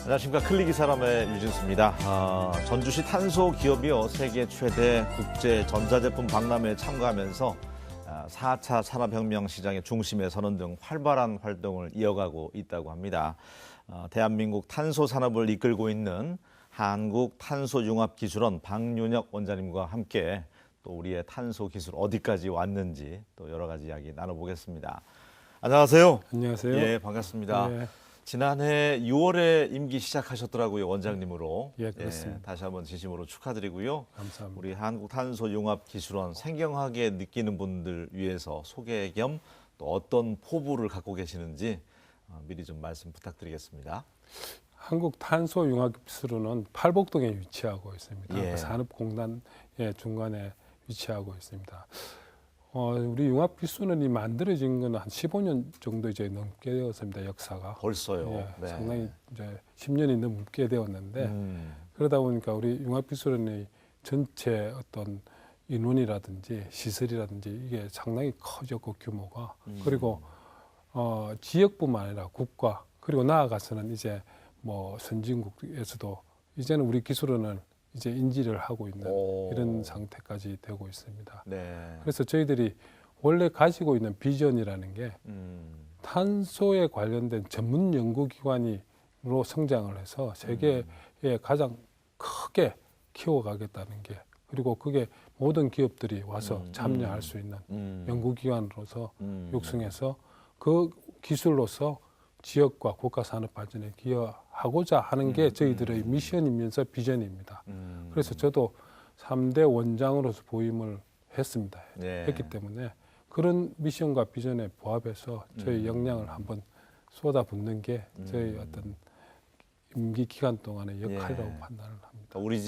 안녕하십니까. 클릭이 사람의 유진수입니다. 전주시 탄소 기업이요 세계 최대 국제 전자제품 박람회에 참가하면서 4차 산업혁명 시장의 중심에 서는 등 활발한 활동을 이어가고 있다고 합니다. 대한민국 탄소 산업을 이끌고 있는 한국탄소융합기술원 박윤혁 원장님과 함께 또 우리의 탄소 기술 어디까지 왔는지 또 여러 가지 이야기 나눠보겠습니다. 안녕하세요. 안녕하세요. 예, 반갑습니다. 예. 지난해 6월에 임기 시작하셨더라고요, 원장님으로. 예, 그렇습니다. 다시 한번 진심으로 축하드리고요. 감사합니다. 우리 한국탄소융합기술원 생경하게 느끼는 분들 위해서 소개 겸 또 어떤 포부를 갖고 계시는지 미리 좀 말씀 부탁드리겠습니다. 한국탄소융합기술원은 팔복동에 위치하고 있습니다. 예. 그 산업공단의 중간에 위치하고 있습니다. 우리 융합기술원이 만들어진 건 한 15년 정도 이제 넘게 되었습니다. 역사가. 벌써요. 예, 네. 상당히 이제 10년이 넘게 되었는데 그러다 보니까 우리 융합기술원의 전체 어떤 인원이라든지 시설이라든지 이게 상당히 커졌고 규모가 그리고 지역뿐만 아니라 국가 그리고 나아가서는 이제 뭐 선진국에서도 이제는 우리 기술원을 이제 인지를 하고 있는 이런 상태까지 되고 있습니다. 네. 그래서 저희들이 원래 가지고 있는 비전이라는 게 탄소에 관련된 전문 연구기관으로 성장을 해서 세계에 가장 크게 키워가겠다는 게 그리고 그게 모든 기업들이 와서 참여할 수 있는 연구기관으로서 육성해서 그 기술로서 지역과 국가 산업 발전에 기여하고자 하는 게 저희들의 미션이면서 비전입니다. 그래서 저도 3대 원장으로서 부임을 했습니다. 네. 했기 때문에 그런 미션과 비전에 부합해서 저희 역량을 한번 쏟아붓는 게 저희 어떤 임기 기간 동안의 역할이라고 판단을 합니다. 우리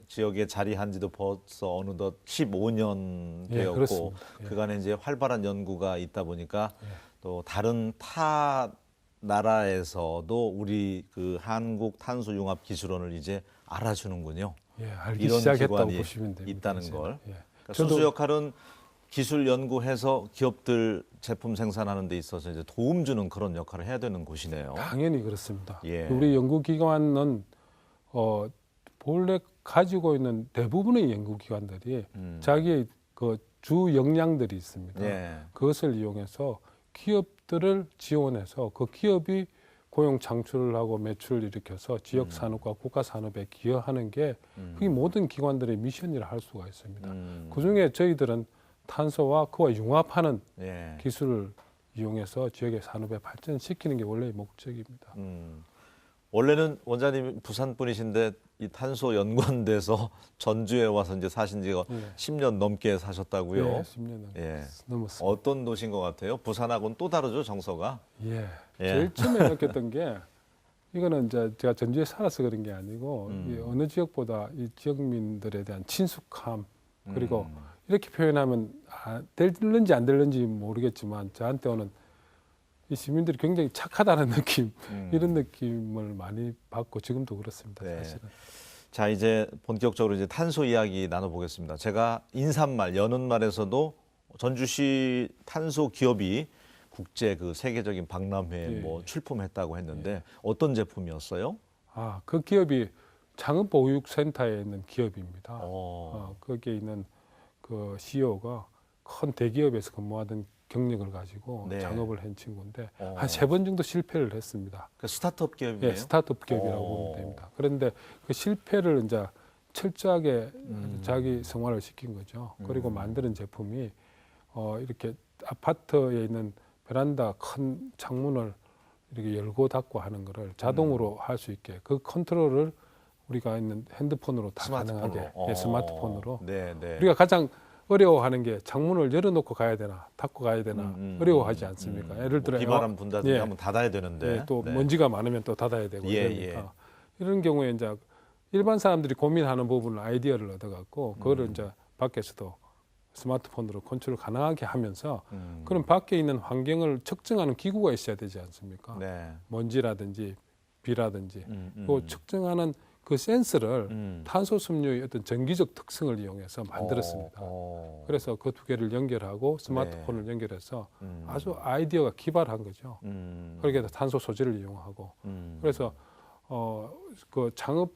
지역에 자리한 지도 벌써 어느덧 15년 예, 되었고 그렇습니다. 예. 그간에 이제 활발한 연구가 있다 보니까 또 다른 타 나라에서도 우리 그 한국탄소융합기술원을 이제 알아주는군요. 예, 알기 이런 시작했다고 기관이 보시면 됩니다. 있다는 이제. 걸. 예. 그러니까 저도- 순수 역할은 기술 연구해서 기업들 제품 생산하는 데 있어서 이제 도움 주는 그런 역할을 해야 되는 곳이네요. 당연히 그렇습니다. 예. 우리 연구기관은 본래 가지고 있는 대부분의 연구기관들이 자기의 그 주 역량들이 있습니다. 예. 그것을 이용해서 기업들을 지원해서 그 기업이 고용 창출을 하고 매출을 일으켜서 지역 산업과 국가 산업에 기여하는 게 그게 모든 기관들의 미션이라 할 수가 있습니다. 그중에 저희들은 탄소와 그와 융합하는 예. 기술을 이용해서 지역의 산업에 발전시키는 게 원래의 목적입니다. 원래는 원장님 부산 분이신데 이 탄소 연구원돼서 전주에 와서 이제 사신 지가 10년 넘게 사셨다고요. 예, 10년 예. 넘었습니다. 어떤 도시인 것 같아요? 부산하고는 또 다르죠, 정서가? 예. 예. 제일 처음에 느꼈던 게 이거는 이제 제가 전주에 살아서 그런 게 아니고 이 어느 지역보다 이 지역민들에 대한 친숙함 그리고 이렇게 표현하면 될는지 안 될는지 모르겠지만 저한테 오는 이 시민들이 굉장히 착하다는 느낌 이런 느낌을 많이 받고 지금도 그렇습니다. 네. 사실은. 자, 이제 본격적으로 이제 탄소 이야기 나눠보겠습니다. 제가 인사말, 여는 말에서도 전주시 탄소 기업이 국제 그 세계적인 박람회에 예. 뭐 출품했다고 했는데 어떤 제품이었어요? 그 기업이 창업보육센터에 있는 기업입니다. 어. 거기에 있는 그 CEO가 큰 대기업에서 근무하던 경력을 가지고 네. 창업을 한 친구인데 어. 한 3번 정도 실패를 했습니다. 그 스타트업 기업이에요? 예, 스타트업 기업이라고 보면 됩니다. 그런데 그 실패를 이제 철저하게 자기 성화를 시킨 거죠. 그리고 만드는 제품이 이렇게 아파트에 있는 베란다 큰 창문을 이렇게 열고 닫고 하는 거를 자동으로 할 수 있게 그 컨트롤을 우리가 있는 핸드폰으로 다 가능하게 스마트폰으로 네, 네. 우리가 가장 어려워하는 게 창문을 열어놓고 가야 되나 닫고 가야 되나 어려워하지 않습니까? 예를 들어 비바람 분다든지 예. 하면 닫아야 되는데. 또 네. 먼지가 많으면 또 닫아야 되고 예, 이러니까 이런 경우에 이제 일반 사람들이 고민하는 부분을 아이디어를 얻어갖고 그거를 이제 밖에서도 스마트폰으로 컨트롤 가능하게 하면서 그런 밖에 있는 환경을 측정하는 기구가 있어야 되지 않습니까? 네. 먼지라든지 비라든지 그 측정하는 그 센서를 탄소 섬유의 어떤 전기적 특성을 이용해서 만들었습니다. 그래서 그 두 개를 연결하고 스마트폰을 연결해서 아주 아이디어가 기발한 거죠. 그렇게 해서 탄소 소재를 이용하고 그래서 그 창업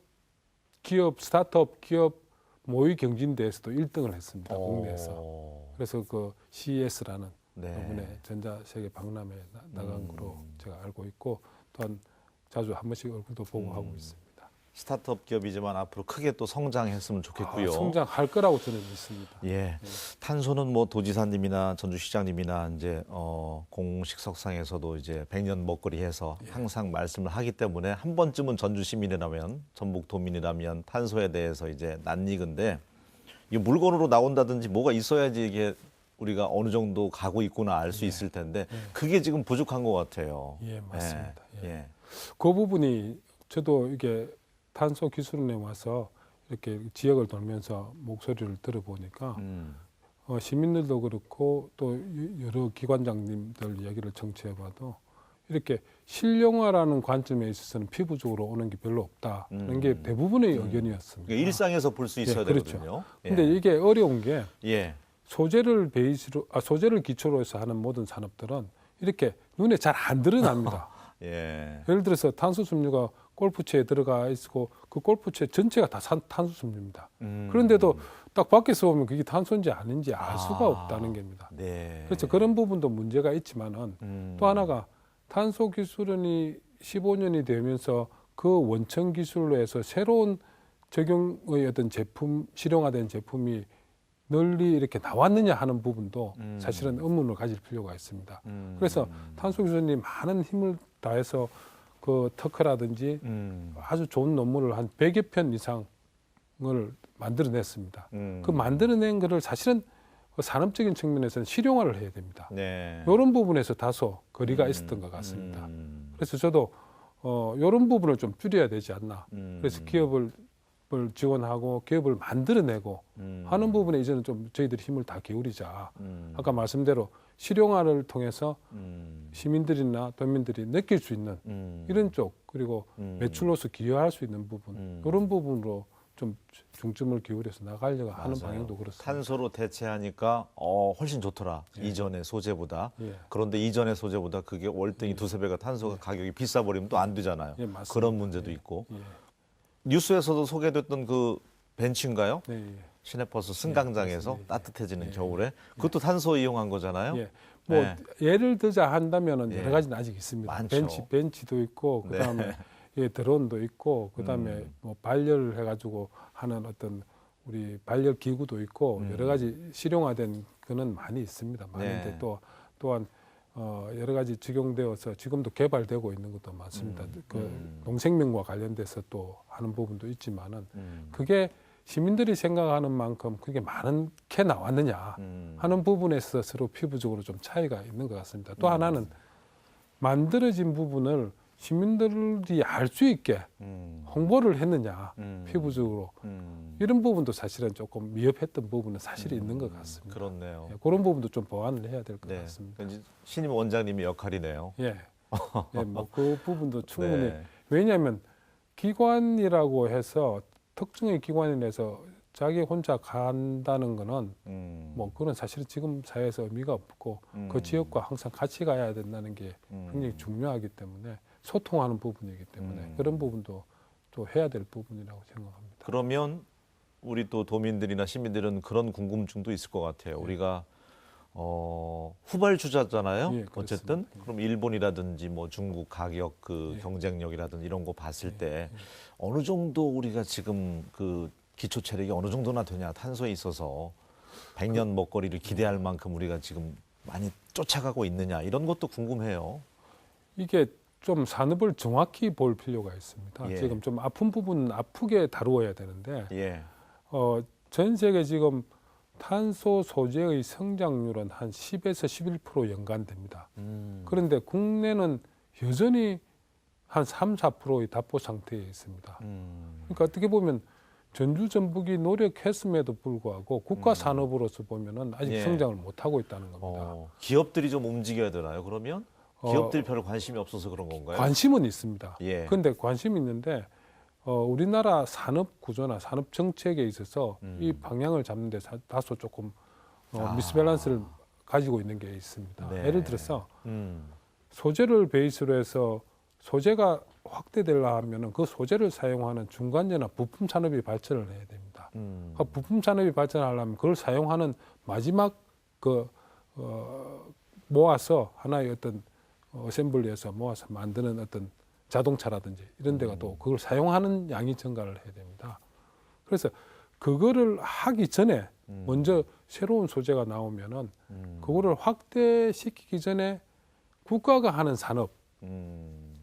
기업, 스타트업 기업 모의 경진대회에서도 1등을 했습니다. 국내에서. 그래서 그 CES라는 이번에 전자세계 박람회에 나간 거로 제가 알고 있고, 또한 자주 한 번씩 얼굴도 보고 하고 있습니다. 스타트업 기업이지만 앞으로 크게 또 성장했으면 좋겠고요. 성장할 거라고 저는 믿습니다. 예, 탄소는 뭐 도지사님이나 전주시장님이나 이제 공식석상에서도 이제 100년 먹거리 해서 항상 말씀을 하기 때문에 한 번쯤은 전주 시민이라면, 전북 도민이라면 탄소에 대해서 이제 낯익은데, 이게 물건으로 나온다든지 뭐가 있어야지 이게 우리가 어느 정도 가고 있구나 알 수 있을 텐데 그게 지금 부족한 것 같아요. 예, 맞습니다. 예. 그 부분이 저도 이게 탄소 기술원에 와서 이렇게 지역을 돌면서 목소리를 들어보니까 시민들도 그렇고 또 여러 기관장님들 이야기를 청취해봐도 이렇게 실용화라는 관점에 있어서는 피부적으로 오는 게 별로 없다는 게 대부분의 의견이었습니다. 그러니까 일상에서 볼 수 있어야 그렇죠. 되거든요. 근데 이게 어려운 게 예. 소재를 기초로 해서 하는 모든 산업들은 이렇게 눈에 잘 안 드러납니다. 예. 예를 들어서 탄소 섬유가 골프채에 들어가 있고 그 골프채 전체가 다 탄소 섬유입니다. 그런데도 딱 밖에서 보면 그게 탄소인지 아닌지 알 수가 없다는 겁니다. 네. 그렇죠. 그런 부분도 문제가 있지만은 또 하나가 탄소 기술원이 15년이 되면서 그 원천 기술로 해서 새로운 적용의 어떤 제품, 실용화된 제품이 널리 이렇게 나왔느냐 하는 부분도 사실은 의문을 가질 필요가 있습니다. 그래서 탄소 기술원이 많은 힘을 다해서 그 특허라든지 아주 좋은 논문을 한 100여 편 이상을 만들어냈습니다. 그 만들어낸 거를 사실은 산업적인 측면에서는 실용화를 해야 됩니다. 네. 이런 부분에서 다소 거리가 있었던 것 같습니다. 그래서 저도 이런 부분을 좀 줄여야 되지 않나. 그래서 기업을 지원하고 기업을 만들어내고 하는 부분에 이제는 좀 저희들이 힘을 다 기울이자. 아까 말씀대로 실용화를 통해서 시민들이나 도민들이 느낄 수 있는 이런 쪽, 그리고 매출로서 기여할 수 있는 부분, 이런 부분으로 좀 중점을 기울여서 나가려고 하는 방향도 그렇습니다. 탄소로 대체하니까 훨씬 좋더라. 이전의 소재보다. 예. 그런데 이전의 소재보다 그게 월등히 두세 배가 탄소가 가격이 비싸 버리면 또 안 되잖아요. 예, 맞습니다. 그런 문제도 있고. 예. 뉴스에서도 소개됐던 그 벤치인가요? 네, 예. 시내버스 승강장에서 맞습니다. 따뜻해지는 겨울에 그것도 탄소 이용한 거잖아요. 예. 뭐 예를 들자 한다면은 예. 여러 가지는 아직 있습니다. 많죠. 벤치도 있고 그다음에 예, 드론도 있고 그다음에 뭐 발열을 해가지고 하는 어떤 우리 발열 기구도 있고 여러 가지 실용화된 거는 많이 있습니다. 많은데 또한 여러 가지 적용되어서 지금도 개발되고 있는 것도 많습니다. 그 농생명과 관련돼서 또 하는 부분도 있지만은 그게 시민들이 생각하는 만큼 그게 많게 나왔느냐 하는 부분에서 서로 피부적으로 좀 차이가 있는 것 같습니다. 또 하나는 만들어진 부분을 시민들이 알 수 있게 홍보를 했느냐 피부적으로 이런 부분도 사실은 조금 미흡했던 부분은 사실이 있는 것 같습니다. 그렇네요. 예, 그런 부분도 좀 보완을 해야 될 것 네. 같습니다. 이제 신임 원장님의 역할이네요. 예, 예, 뭐 그 부분도 충분히 네. 왜냐하면 기관이라고 해서 특정의 기관이라서 자기 혼자 간다는 거는 뭐 그건 사실은 지금 사회에서 의미가 없고 그 지역과 항상 같이 가야 된다는 게 굉장히 중요하기 때문에 소통하는 부분이기 때문에 그런 부분도 또 해야 될 부분이라고 생각합니다. 그러면 우리 또 도민들이나 시민들은 그런 궁금증도 있을 것 같아요. 우리가 후발주자잖아요. 예, 어쨌든 그럼 일본이라든지 뭐 중국 가격 그 경쟁력이라든지 이런 거 봤을 때 어느 정도 우리가 지금 그 기초 체력이 어느 정도나 되냐 탄소에 있어서 100년 먹거리를 기대할 만큼 우리가 지금 많이 쫓아가고 있느냐 이런 것도 궁금해요. 이게 좀 산업을 정확히 볼 필요가 있습니다. 예. 지금 좀 아픈 부분은 아프게 다루어야 되는데 예. 전 세계 지금 탄소 소재의 성장률은 한 10에서 11% 연간됩니다. 그런데 국내는 여전히 한 3, 4%의 답보 상태에 있습니다. 그러니까 어떻게 보면 전주 전북이 노력했음에도 불구하고 국가 산업으로서 보면은 아직 예. 성장을 못 하고 있다는 겁니다. 기업들이 좀 움직여야 되나요? 그러면 기업들이 별로 관심이 없어서 그런 건가요? 관심은 있습니다. 예. 그런데 관심이 있는데 우리나라 산업 구조나 산업 정책에 있어서 이 방향을 잡는 데 다소 조금 미스밸런스를 가지고 있는 게 있습니다. 네. 예를 들어서 소재를 베이스로 해서 소재가 확대되려 하면은 그 소재를 사용하는 중간재나 부품 산업이 발전을 해야 됩니다. 그러니까 부품 산업이 발전하려면 그걸 사용하는 마지막 모아서 하나의 어떤 어셈블리에서 모아서 만드는 어떤 자동차라든지 이런 데가 또 그걸 사용하는 양이 증가를 해야 됩니다. 그래서 그거를 하기 전에 먼저 새로운 소재가 나오면은 그거를 확대시키기 전에 국가가 하는 산업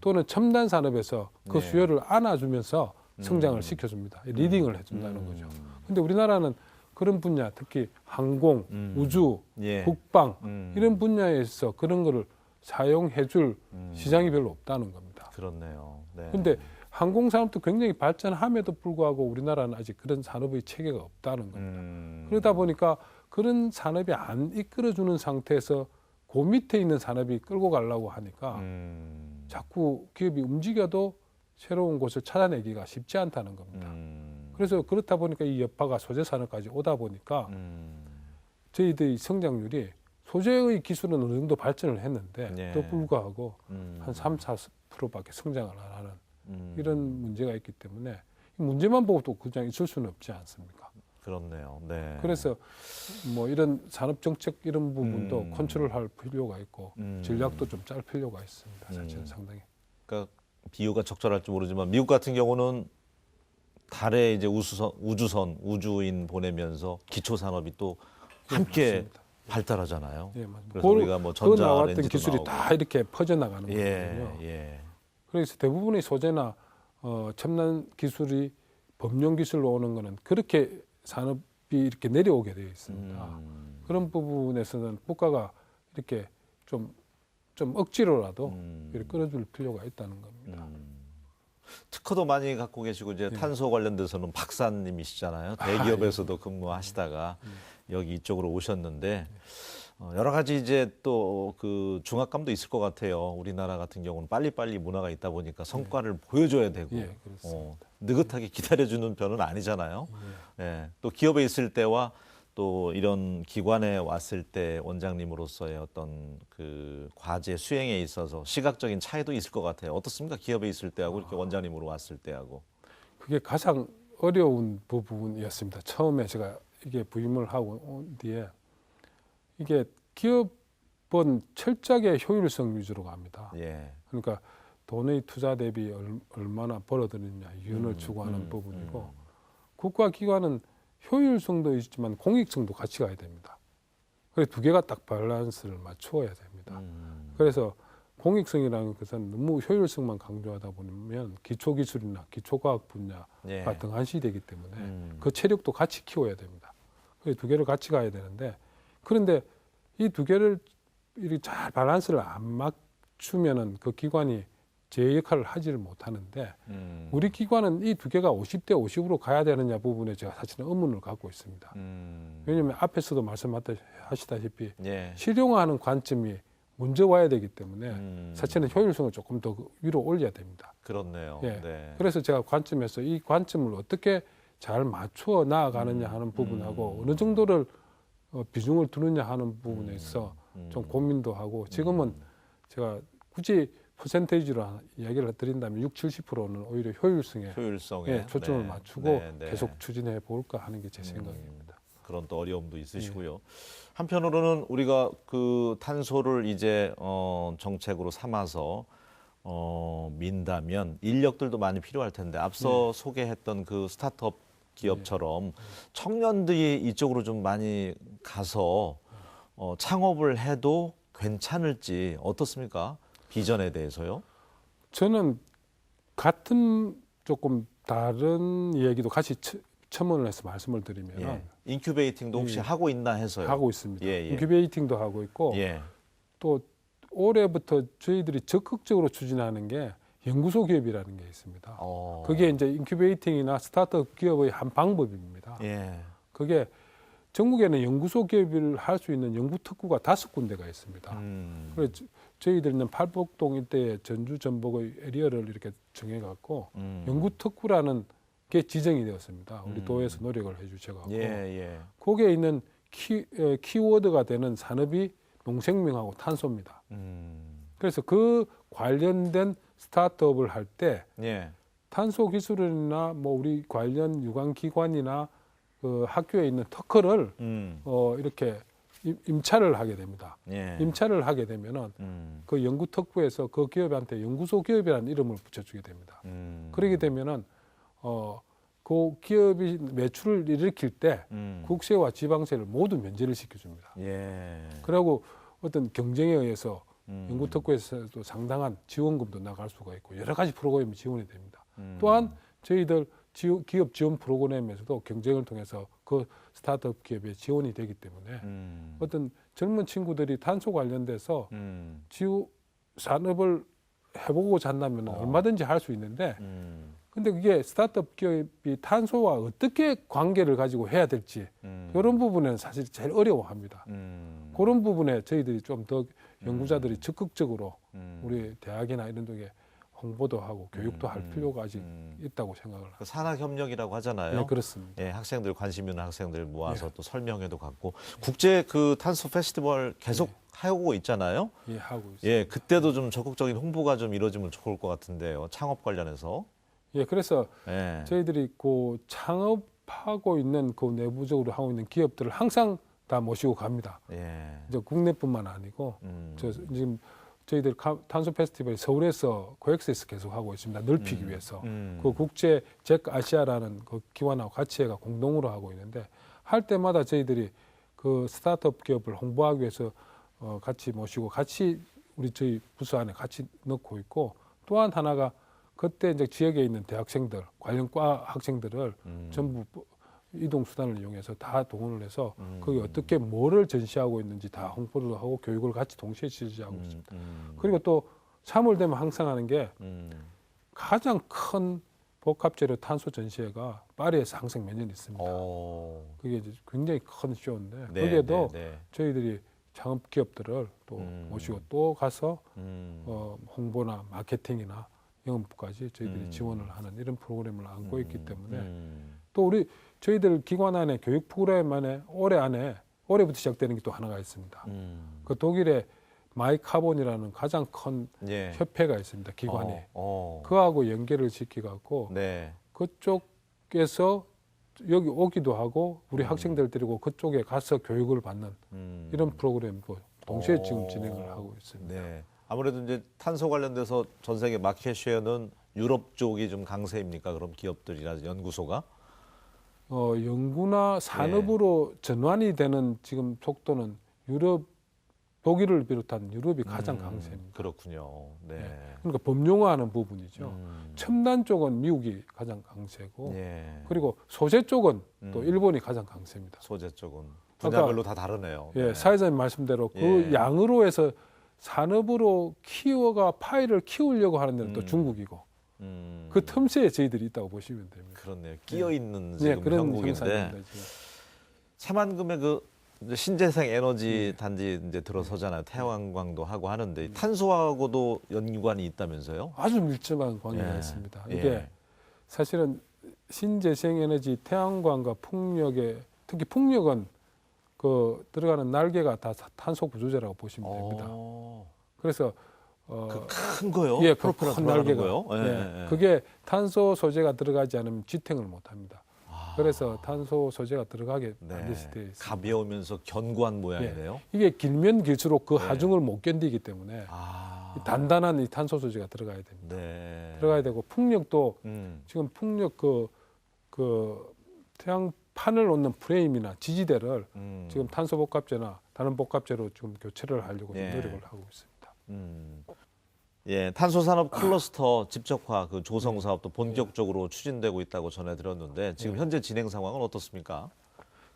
또는 첨단 산업에서 그 네. 수요를 안아주면서 성장을 시켜줍니다. 리딩을 해준다는 거죠. 근데 우리나라는 그런 분야, 특히 항공, 우주, 예. 국방 이런 분야에서 그런 거를 사용해줄 시장이 별로 없다는 겁니다. 그렇네요. 네. 근데 항공 산업도 굉장히 발전함에도 불구하고 우리나라는 아직 그런 산업의 체계가 없다는 겁니다. 그러다 보니까 그런 산업이 안 이끌어주는 상태에서 그 밑에 있는 산업이 끌고 가려고 하니까 자꾸 기업이 움직여도 새로운 곳을 찾아내기가 쉽지 않다는 겁니다. 그래서 그렇다 보니까 이 여파가 소재 산업까지 오다 보니까 저희들의 성장률이 소재의 기술은 어느 정도 발전을 했는데 네. 또 불구하고 한 3, 4%밖에 성장을 안 하는 이런 문제가 있기 때문에 이 문제만 보고 또 그냥 있을 수는 없지 않습니까? 그렇네요. 네. 그래서 뭐 이런 산업 정책 이런 부분도 컨트롤할 필요가 있고 전략도 좀 짤 필요가 있습니다. 사실은 상당히. 그러니까 비유가 적절할지 모르지만 미국 같은 경우는 달에 이제 우주선 우주인 보내면서 기초 산업이 또 함께 맞습니다. 발달하잖아요. 예, 맞습니다. 그래서 우리가 뭐 그 나왔던 전자레인지도 기술이 나오고. 다 이렇게 퍼져나가는 예, 거거든요. 예. 그래서 대부분의 소재나 첨단 기술이 법령 기술로 오는 거는 그렇게 산업이 이렇게 내려오게 되어 있습니다. 그런 부분에서는 국가가 이렇게 좀 억지로라도 이렇게 끌어줄 필요가 있다는 겁니다. 특허도 많이 갖고 계시고 이제 네. 탄소 관련돼서는 박사님이시잖아요. 대기업에서도 근무하시다가 여기 이쪽으로 오셨는데 여러 가지 이제 또 그 중압감도 있을 것 같아요. 우리나라 같은 경우는 빨리빨리 문화가 있다 보니까 성과를 보여줘야 되고 예, 그렇습니다. 느긋하게 기다려주는 편은 아니잖아요. 예, 또 기업에 있을 때와 또 이런 기관에 왔을 때 원장님으로서의 어떤 그 과제 수행에 있어서 시각적인 차이도 있을 것 같아요. 어떻습니까? 기업에 있을 때하고 이렇게 원장님으로 왔을 때하고. 그게 가장 어려운 부분이었습니다. 처음에 제가 이게 부임을 하고 온 뒤에 이게 기업은 철저하게 효율성 위주로 갑니다. 예. 그러니까 돈의 투자 대비 얼마나 벌어들이느냐 이윤을 추구하는 부분이고 국가기관은 효율성도 있지만 공익성도 같이 가야 됩니다. 그래서 두 개가 딱 밸런스를 맞추어야 됩니다. 그래서 공익성이라는 것은 너무 효율성만 강조하다 보면 기초기술이나 기초과학 분야가 예. 등한시되기 때문에 그 체력도 같이 키워야 됩니다. 그래서 두 개를 같이 가야 되는데 그런데 이 두 개를 이렇게 잘 밸런스를 안 맞추면은 그 기관이 제 역할을 하지를 못하는데 우리 기관은 이 두 개가 50대 50으로 가야 되느냐 부분에 제가 사실은 의문을 갖고 있습니다. 왜냐하면 앞에서도 말씀하시다시피 예. 실용화하는 관점이 먼저 와야 되기 때문에 사실은 효율성을 조금 더 위로 올려야 됩니다. 그렇네요. 예. 네. 그래서 제가 관점에서 이 관점을 어떻게 잘 맞추어 나아가느냐 하는 부분하고 어느 정도를 비중을 두느냐 하는 부분에 있어 좀 고민도 하고 지금은 제가 굳이 퍼센테이지로 이야기를 드린다면 60, 70%는 오히려 효율성에 효율성에 초점을 네. 맞추고 네, 네. 계속 추진해 볼까 하는 게 제 생각입니다. 그런 또 어려움도 있으시고요. 예. 한편으로는 우리가 그 탄소를 이제 정책으로 삼아서 민다면 인력들도 많이 필요할 텐데 앞서 소개했던 그 스타트업 기업처럼 청년들이 이쪽으로 좀 많이 가서 창업을 해도 괜찮을지 어떻습니까? 비전에 대해서요? 저는 같은 조금 다른 얘기도 같이 첨언을 해서 말씀을 드리면 예. 인큐베이팅도 혹시 예. 하고 있나 해서요? 하고 있습니다. 예, 예. 인큐베이팅도 하고 있고 예. 또 올해부터 저희들이 적극적으로 추진하는 게 연구소 기업이라는 게 있습니다. 그게 이제 인큐베이팅이나 스타트업 기업의 한 방법입니다. 예. 그게 전국에는 연구소 기업을 할 수 있는 연구 특구가 5군데가 있습니다. 그래서 저희들은 팔복동 일대에 전주 전북의 에리어를 이렇게 정해갖고 연구 특구라는 게 지정이 되었습니다. 우리 도에서 노력을 해주셔갖고 예, 예. 거기에 있는 키워드가 되는 산업이 농생명하고 탄소입니다. 그래서 그 관련된 스타트업을 할 때 예. 탄소 기술이나 뭐 우리 관련 유관 기관이나 그 학교에 있는 특허를 이렇게 임차를 하게 됩니다. 예. 임차를 하게 되면은 그 연구 특구에서 그 기업한테 연구소 기업이라는 이름을 붙여주게 됩니다. 그러게 되면은 그 기업이 매출을 일으킬 때 국세와 지방세를 모두 면제를 시켜줍니다. 예. 그리고 어떤 경쟁에 의해서 연구 특구에서도 상당한 지원금도 나갈 수가 있고 여러 가지 프로그램이 지원이 됩니다. 또한 저희들 기업 지원 프로그램에서도 경쟁을 통해서 그 스타트업 기업에 지원이 되기 때문에 어떤 젊은 친구들이 탄소 관련돼서 지구 산업을 해보고자 한다면 얼마든지 할 수 있는데 근데 그게 스타트업 기업이 탄소와 어떻게 관계를 가지고 해야 될지 이런 부분에는 사실 제일 어려워합니다. 그런 부분에 저희들이 좀 더 연구자들이 적극적으로 우리 대학이나 이런 쪽에 홍보도 하고 교육도 할 필요가 아직 있다고 생각을 합니다. 산학협력이라고 하잖아요. 네, 그렇습니다. 예, 학생들 관심 있는 학생들 모아서 예. 또 설명회도 갖고 국제 그 탄소 페스티벌 계속 하고 있잖아요. 예, 하고 있습니다. 예, 그때도 좀 적극적인 홍보가 좀 이루어지면 좋을 것 같은데요. 창업 관련해서. 예, 그래서 예. 저희들이 그 창업하고 있는 그 내부적으로 하고 있는 기업들을 항상 다 모시고 갑니다. 예. 이제 국내뿐만 아니고 저 지금 저희들 탄소 페스티벌 서울에서 코엑스에서 계속 하고 있습니다. 넓히기 위해서 그 국제 잭 아시아라는 그 기관하고 같이 해가 공동으로 하고 있는데 할 때마다 저희들이 그 스타트업 기업을 홍보하기 위해서 같이 모시고 같이 우리 저희 부서 안에 같이 넣고 있고 또한 하나가 그때 이제 지역에 있는 대학생들 관련 과 학생들을 전부 이동 수단을 이용해서 다 동원을 해서 거기 어떻게 뭐를 전시하고 있는지 다 홍보를 하고 교육을 같이 동시에 실시하고 있습니다. 그리고 또 3월 되면 항상 하는 게 가장 큰 복합재료 탄소 전시회가 파리에서 항상 매년 있습니다. 그게 이제 굉장히 큰 쇼인데 네, 거기에도 네, 네. 저희들이 창업 기업들을 또 모시고 또 가서 홍보나 마케팅이나 영업까지 저희들이 지원을 하는 이런 프로그램을 안고 있기 때문에 또 우리 저희들 기관 안에 교육 프로그램 안에 올해부터 시작되는 게 또 하나가 있습니다. 그 독일의 마이카본이라는 가장 큰 예. 협회가 있습니다. 기관이 어. 그하고 연계를 시켜갖고 네. 그쪽에서 여기 오기도 하고 우리 학생들 데리고 그쪽에 가서 교육을 받는 이런 프로그램도 동시에 지금 진행을 하고 있습니다. 네. 아무래도 이제 탄소 관련돼서 전 세계 마켓 쉐어는 유럽 쪽이 좀 강세입니까? 그럼 기업들이나 연구소가? 연구나 산업으로 전환이 되는 지금 속도는 독일을 비롯한 유럽이 가장 강세입니다. 그렇군요. 네. 그러니까 법령화하는 부분이죠. 첨단 쪽은 미국이 가장 강세고 예. 그리고 소재 쪽은 또 일본이 가장 강세입니다. 소재 쪽은 분야별로 다 다르네요. 예, 네. 사회자님 말씀대로 그 예. 양으로 해서 산업으로 파이를 키우려고 하는 데는 또 중국이고 그 틈새에 저희들이 있다고 보시면 됩니다. 그렇네요. 끼어 있는 네, 지금 그런 형국인데 형상입니다. 지금. 새만금의 그 이제 신재생 에너지 단지 이제 들어서잖아요. 태양광도 하고 하는데 탄소하고도 연관이 있다면서요? 아주 밀접한 관계가 예. 있습니다. 예. 이게 사실은 신재생에너지 태양광과 풍력에 특히 풍력은 그 들어가는 날개가 다 탄소 구조제라고 보시면 됩니다. 그래서 큰 거요? 예, 프로펠러 큰 들어가는 날개가 거요? 예, 예, 예. 그게 탄소 소재가 들어가지 않으면 지탱을 못합니다. 그래서 탄소 소재가 들어가게 반드시 되어 있습니다. 가벼우면서 견고한 모양이네요. 이게 길면 길수록 그 네. 하중을 못 견디기 때문에 이 단단한 이 탄소 소재가 들어가야 됩니다. 네. 들어가야 되고 풍력도 지금 풍력 그 태양판을 놓는 프레임이나 지지대를 지금 탄소 복합재나 다른 복합재로 지금 교체를 하려고 예. 노력을 하고 있습니다. 예, 탄소산업 클러스터 집적화 그 조성 사업도 본격적으로 추진되고 있다고 전해 들었는데 지금 현재 진행 상황은 어떻습니까?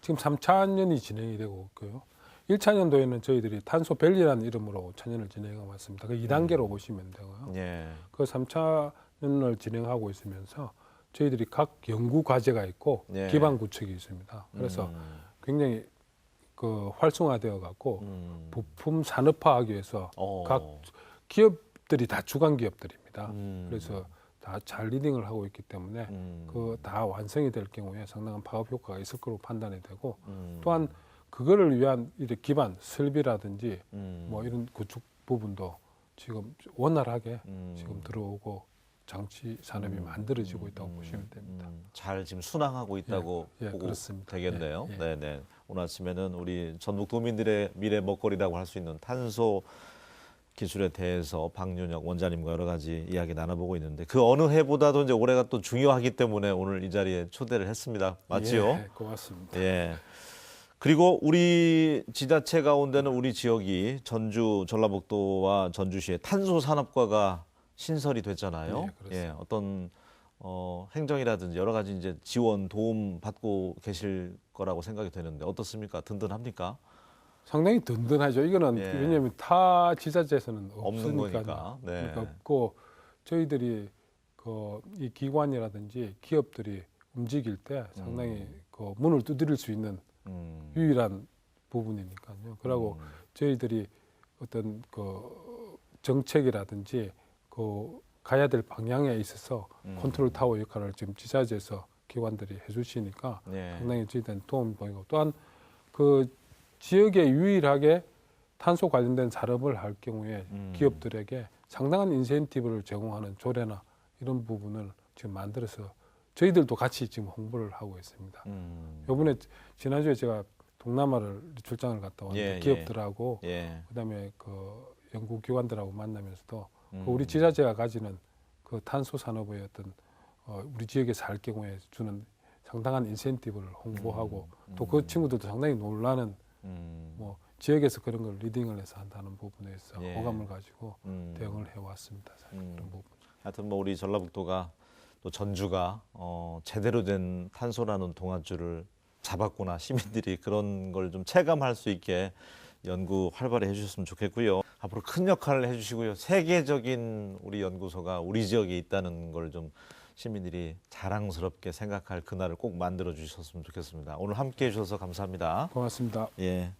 지금 3차년이 진행이 되고 있고요. 1차년도에는 저희들이 탄소밸리라는 이름으로 차년을 진행해 왔습니다. 그 2단계로 보시면 되고요. 예. 그 3차년을 진행하고 있으면서 저희들이 각 연구 과제가 있고 예. 기반 구축이 있습니다. 그래서 굉장히 그 활성화되어 갖고 부품 산업화하기 위해서 각 기업들이 다 주간 기업들입니다. 그래서 다 잘 리딩을 하고 있기 때문에 그 다 완성이 될 경우에 상당한 파급 효과가 있을 거로 판단이 되고 또한 그거를 위한 이런 기반 설비라든지 뭐 이런 구축 부분도 지금 원활하게 지금 들어오고 장치 산업이 만들어지고 있다고 보시면 됩니다. 잘 지금 순항하고 있다고 예, 보고 그렇습니다. 되겠네요. 예, 예. 네네. 오늘 아침에는 우리 전북도민들의 미래 먹거리라고 할 수 있는 탄소 기술에 대해서 박윤혁 원장님과 여러 가지 이야기 나눠보고 있는데 그 어느 해보다도 이제 올해가 또 중요하기 때문에 오늘 이 자리에 초대를 했습니다. 맞지요? 예, 고맙습니다. 예. 그리고 우리 지자체 가운데는 우리 지역이 전주, 전라북도와 전주시에 탄소 산업과가 신설이 됐잖아요. 네, 그렇습니다. 어떤 행정이라든지 여러 가지 이제 지원 도움 받고 계실 거라고 생각이 되는데 어떻습니까? 든든합니까? 상당히 든든하죠. 이거는 예. 왜냐하면 타 지자체에서는 없는 없으니까. 거니까. 네. 그러니까 없고 저희들이 이 기관이라든지 기업들이 움직일 때 상당히 그 문을 두드릴 수 있는 유일한 부분이니까요. 그리고 저희들이 어떤 그 정책이라든지 그 가야 될 방향에 있어서 컨트롤 타워 역할을 지금 지자체에서 기관들이 해주시니까 네. 상당히 저희들은 도움이 보이고 또한 그 지역에 유일하게 탄소 관련된 산업을 할 경우에 기업들에게 상당한 인센티브를 제공하는 조례나 이런 부분을 지금 만들어서 저희들도 같이 지금 홍보를 하고 있습니다. 이번에 지난주에 제가 동남아를 출장을 갔다 왔는데 예, 기업들하고 예. 그다음에 그 연구기관들하고 만나면서도 그 우리 지자체가 가지는 그 탄소 산업의 어떤 우리 지역에서 할 경우에 주는 상당한 인센티브를 홍보하고 또 그 친구들도 상당히 놀라는 뭐 지역에서 그런 걸 리딩을 해서 한다는 부분에서 예. 호감을 가지고 대응을 해왔습니다. 사실 그런 부분. 하여튼 뭐 우리 전라북도가 또 전주가 제대로 된 탄소라는 동아줄을 잡았구나. 시민들이 그런 걸 좀 체감할 수 있게 연구 활발히 해주셨으면 좋겠고요. 앞으로 큰 역할을 해주시고요. 세계적인 우리 연구소가 우리 지역에 있다는 걸 좀 시민들이 자랑스럽게 생각할 그날을 꼭 만들어 주셨으면 좋겠습니다. 오늘 함께해 주셔서 감사합니다. 고맙습니다. 예.